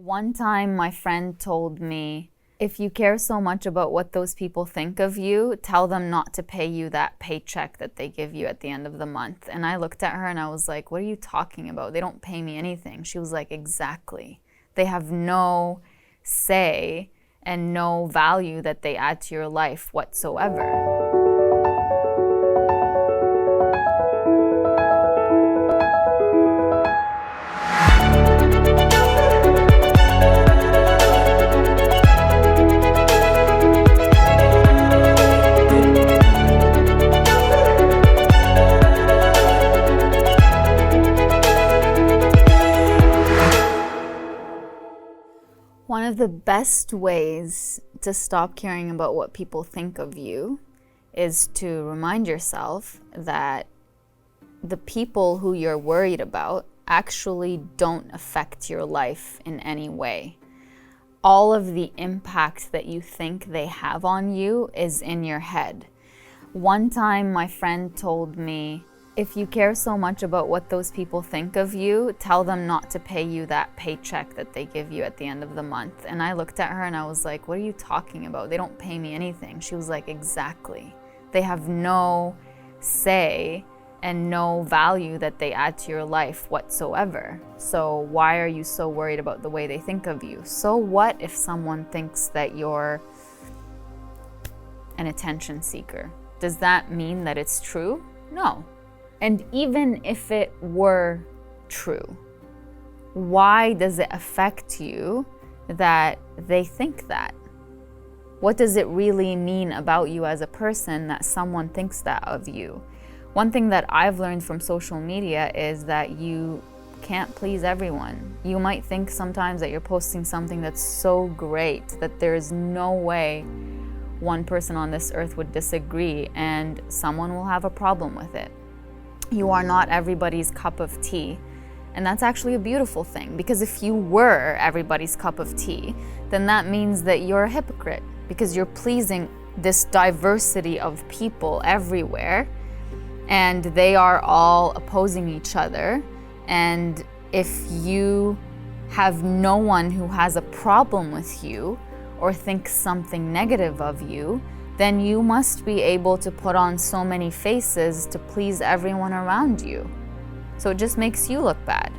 One time my friend told me, if you care so much about what those people think of you, tell them not to pay you that paycheck that they give you at the end of the month. And I looked at her and I was like, what are you talking about? They don't pay me anything. She was like, exactly. They have no say and no value that they add to your life whatsoever. One of the best ways to stop caring about what people think of you is to remind yourself that the people who you're worried about actually don't affect your life in any way. All of the impact that you think they have on you is in your head. One time my friend told me, if you care so much about what those people think of you, tell them not to pay you that paycheck that they give you at the end of the month. And I looked at her and I was like, what are you talking about? They don't pay me anything. She was like, exactly. They have no say and no value that they add to your life whatsoever. So why are you so worried about the way they think of you? So what if someone thinks that you're an attention seeker? Does that mean that it's true? No. And even if it were true, why does it affect you that they think that? What does it really mean about you as a person that someone thinks that of you? One thing that I've learned from social media is that you can't please everyone. You might think sometimes that you're posting something that's so great that there's no way one person on this earth would disagree and someone will have a problem with it. You are not everybody's cup of tea. And that's actually a beautiful thing, because if you were everybody's cup of tea, then that means that you're a hypocrite, because you're pleasing this diversity of people everywhere, and they are all opposing each other. And if you have no one who has a problem with you or thinks something negative of you, then you must be able to put on so many faces to please everyone around you. So it just makes you look bad.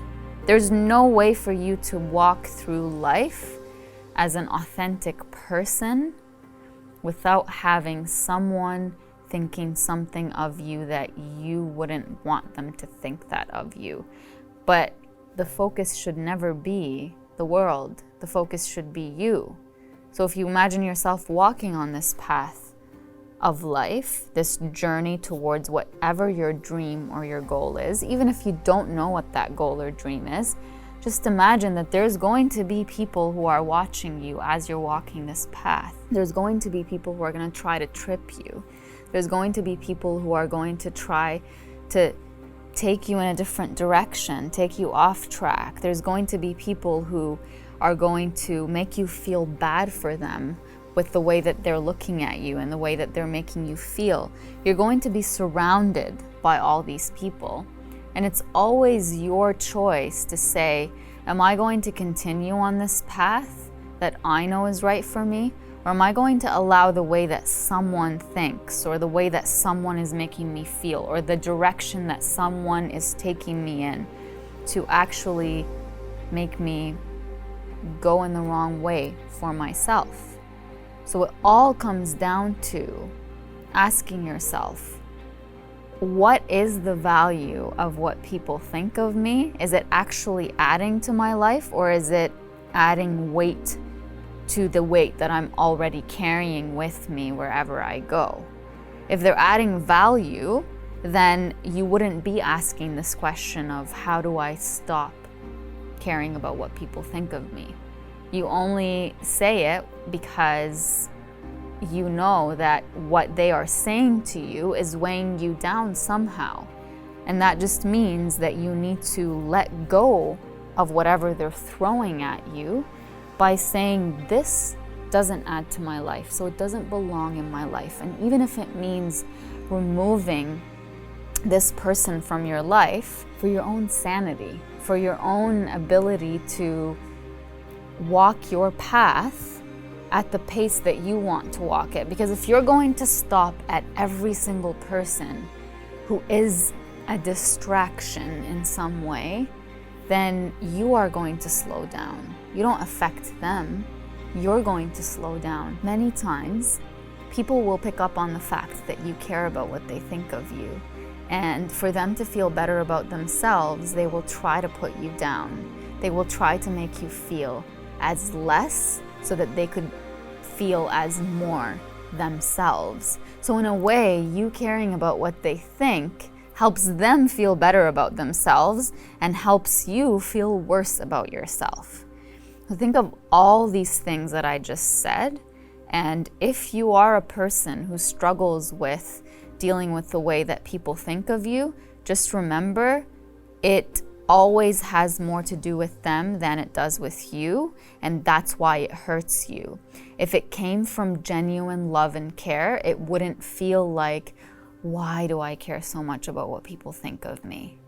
There's no way for you to walk through life as an authentic person without having someone thinking something of you that you wouldn't want them to think that of you. But the focus should never be the world. The focus should be you. So if you imagine yourself walking on this path of life, this journey towards whatever your dream or your goal is, even if you don't know what that goal or dream is, just imagine that there's going to be people who are watching you as you're walking this path. There's going to be people who are going to try to trip you. There's going to be people who are going to try to take you in a different direction, take you off track. There's going to be people who are going to make you feel bad for them with the way that they're looking at you and the way that they're making you feel. You're going to be surrounded by all these people. And it's always your choice to say, am I going to continue on this path that I know is right for me? Or am I going to allow the way that someone thinks, or the way that someone is making me feel, or the direction that someone is taking me in to actually make me go in the wrong way for myself? So it all comes down to asking yourself, what is the value of what people think of me? Is it actually adding to my life, or is it adding weight to the weight that I'm already carrying with me wherever I go? If they're adding value, then you wouldn't be asking this question of, how do I stop caring about what people think of me? You only say it because you know that what they are saying to you is weighing you down somehow. And that just means that you need to let go of whatever they're throwing at you by saying, this doesn't add to my life, so it doesn't belong in my life. And even if it means removing this person from your life for your own sanity, for your own ability to walk your path at the pace that you want to walk it. Because if you're going to stop at every single person who is a distraction in some way, then you are going to slow down. You don't affect them, you're going to slow down. Many times, people will pick up on the fact that you care about what they think of you. And for them to feel better about themselves, they will try to put you down. They will try to make you feel as less so that they could feel as more themselves. So in a way, you caring about what they think helps them feel better about themselves and helps you feel worse about yourself. So think of all these things that I just said, and if you are a person who struggles with dealing with the way that people think of you, just remember it always has more to do with them than it does with you, and that's why it hurts you. If it came from genuine love and care, it wouldn't feel like, why do I care so much about what people think of me?